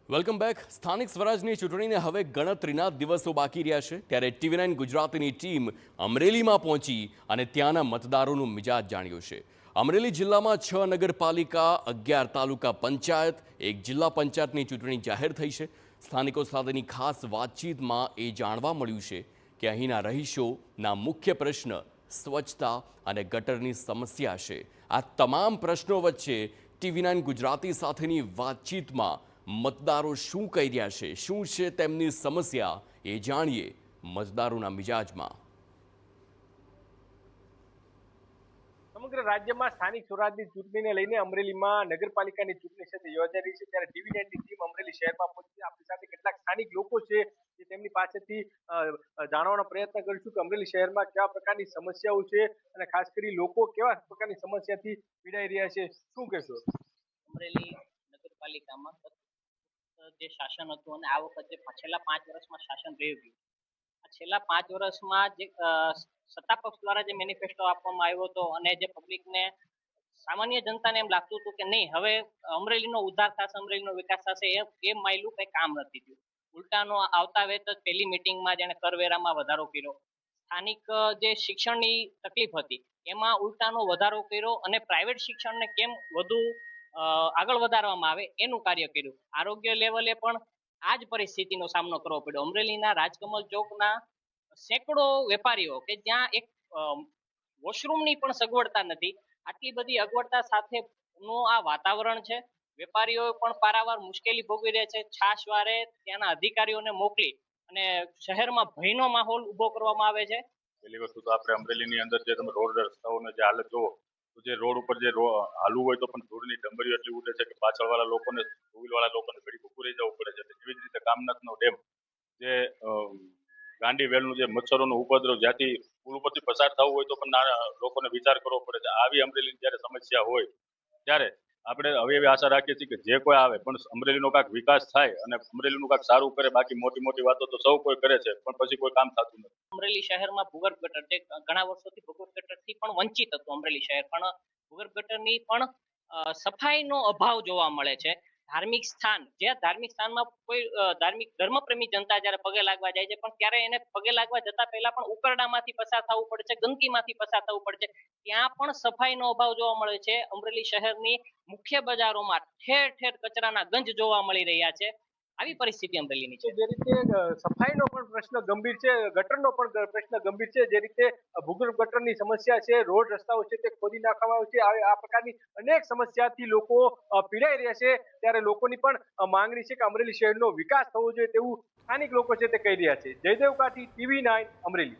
Welcome back. સ્થાનિક સ્વરાજની ચૂંટણીને હવે ગણતરીના દિવસો બાકી રહ્યા છે, ત્યારે TV9 ગુજરાતીની ટીમ અમરેલીમાં પહોંચી અને ત્યાંના મતદારોનું મિજાજ જાણ્યો છે। અમરેલી જિલ્લામાં 6 નગરપાલિકા, 11 તાલુકા પંચાયત, 1 જિલ્લા પંચાયતની ચૂંટણી જાહેર થઈ છે। સ્થાનિકો સાથેની ખાસ વાતચીતમાં એ જાણવા મળ્યું છે કે અહીંના રહીશોના મુખ્ય પ્રશ્ન સ્વચ્છતા અને ગટરની સમસ્યા છે। આ તમામ પ્રશ્નો વચ્ચે TV9 ગુજરાતી સાથેની વાતચીતમાં મતદારો શું કહી રહ્યા છે, શું છે તેમની સમસ્યા, એ જાણીએ મતદારોના મિજાજમાં। સમગ્ર રાજ્યમાં સ્થાનિક સ્વરાજની ચૂંટણીને લઈને અમરેલીમાં નગરપાલિકાની ચૂંટણી છે તે યોજાઈ રહી છે, ત્યારે TV9ની ટીમ અમરેલી શહેરમાં પહોંચી છે। આપણી સાથે કેટલાક સ્થાનિક લોકો છે જે તેમની પાસેથી જાણવાનો પ્રયત્ન કરીશું કે અમરેલી શહેરમાં કેવા પ્રકારની સમસ્યાઓ છે અને ખાસ કરી લોકો કેવા પ્રકારની સમસ્યાથી પીડાઈ રહ્યા છે, શું કહેશો? અમરેલી નગરપાલિકામાં જે શાસન હતું અને આ વખતે છેલ્લા 5 વર્ષમાં શાસન રહ્યું ગયું, આ છેલ્લા 5 વર્ષમાં જે સત્તા પક્ષ દ્વારા જે મેનિફેસ્ટો આપવામાં આવ્યો હતો અને જે પબ્લિકને, સામાન્ય જનતાને એમ લાગતું હતું કે નહીં હવે અમરેલીનો ઉદ્ધાર થશે, અમરેલીનો વિકાસ થશે, એ માયલું કંઈ કામ નથી થયું। ઉલટાનો આવતા વેત જ પહેલી મિટિંગમાં જેને કરવેરામાં વધારો કર્યો, સ્થાનિક જે શિક્ષણની તકલીફ હતી એમાં ઉલટાનો વધારો કર્યો અને પ્રાઇવેટ શિક્ષણને કેમ વધુ આગળ વધારવામાં આવે એનું કાર્ય કર્યું। આરોગ્ય લેવલે પણ આ જ પરિસ્થિતિનો સામનો કરવો પડ્યો। અમરેલીના રાજકમલ ચોકના સેંકડો વેપારીઓ કે જ્યાં એક વોશરૂમની પણ સગવડતા નથી, આટલી બધી અગવડતા સાથેનું આ વાતાવરણ છે। વેપારીઓ પણ પારાવાર મુશ્કેલી ભોગવી રહ્યા છે। છાશવારે ત્યાંના અધિકારીઓને મોકલી અને શહેરમાં ભયનો માહોલ ઉભો કરવામાં આવે છે। પહેલી વસ્તુ તો આપણે અમરેલીની અંદર જે તમે રોડ રસ્તાઓને જે હાલત જુઓ તો જે રોડ ઉપર જે હાલવું હોય તો પણ ધૂળની ડમરીઓ એટલી ઉડે છે કે પાછળવાળા લોકોને, ટુ વ્હીલવાળા લોકોને ઘડી ઉભું રહી જવું પડે છે। એવી જ રીતે કામનાથનો ડેમ, જે ગાંડી વેલનું જે મચ્છરોનો ઉપદ્રવ, જ્યાંથી પુલ ઉપરથી પસાર થવું હોય તો પણ લોકોને વિચાર કરવો પડે છે। આવી અમરેલીની જ્યારે સમસ્યા હોય ત્યારે આપણે હવે એવી આશા રાખીએ છીએ કે જે કોઈ આવે પણ અમરેલીનો કાંઈક વિકાસ થાય અને અમરેલીનું કાંઈક સારું કરે। બાકી મોટી મોટી વાતો તો સૌ કોઈ કરે છે પણ પછી કોઈ કામ થતું નથી। અમરેલી શહેરમાં ભૂગર્ભ ગટર, જે ઘણા વર્ષોથી ભૂગર્ભ ગટરથી પણ વંચિત હતું અમરેલી શહેર, પણ ભૂગર્ભ ગટરની પણ સફાઈનો અભાવ જોવા મળે છે। ધાર્મિક સ્થાન, જે ધાર્મિક સ્થાનમાં કોઈ ધાર્મિક ધર્મપ્રેમી જનતા જ્યારે પગે લાગવા જાય છે પણ ત્યારે એને પગે લાગવા જતા પહેલા પણ ઉકરડામાંથી પસાર થવું પડે છે, ગંદકીમાંથી પસાર થવું પડે છે, ત્યાં પણ સફાઈનો અભાવ જોવા મળે છે। અમરેલી શહેરની મુખ્ય બજારોમાં ઠેર ઠેર કચરાના ગંજ જોવા મળી રહ્યા છે। આવી પરિસ્થિતિ અમરેલીની છે। જે રીતે સફાઈનો પણ પ્રશ્ન ગંભીર છે, ગટરનો પણ પ્રશ્ન ગંભીર છે, જે રીતે ભૂગર્ભ ગટરની સમસ્યા છે, રોડ રસ્તાઓ છે તે ખોદી નાખવામાં આવે છે, આ પ્રકારની અનેક સમસ્યાથી લોકો પીડાઈ રહ્યા છે। ત્યારે લોકોની પણ માંગણી છે કે અમરેલી શહેરનો વિકાસ થવો જોઈએ તેવું સ્થાનિક લોકો છે તે કહી રહ્યા છે। જયદેવ કાઠી, TV9 અમરેલી।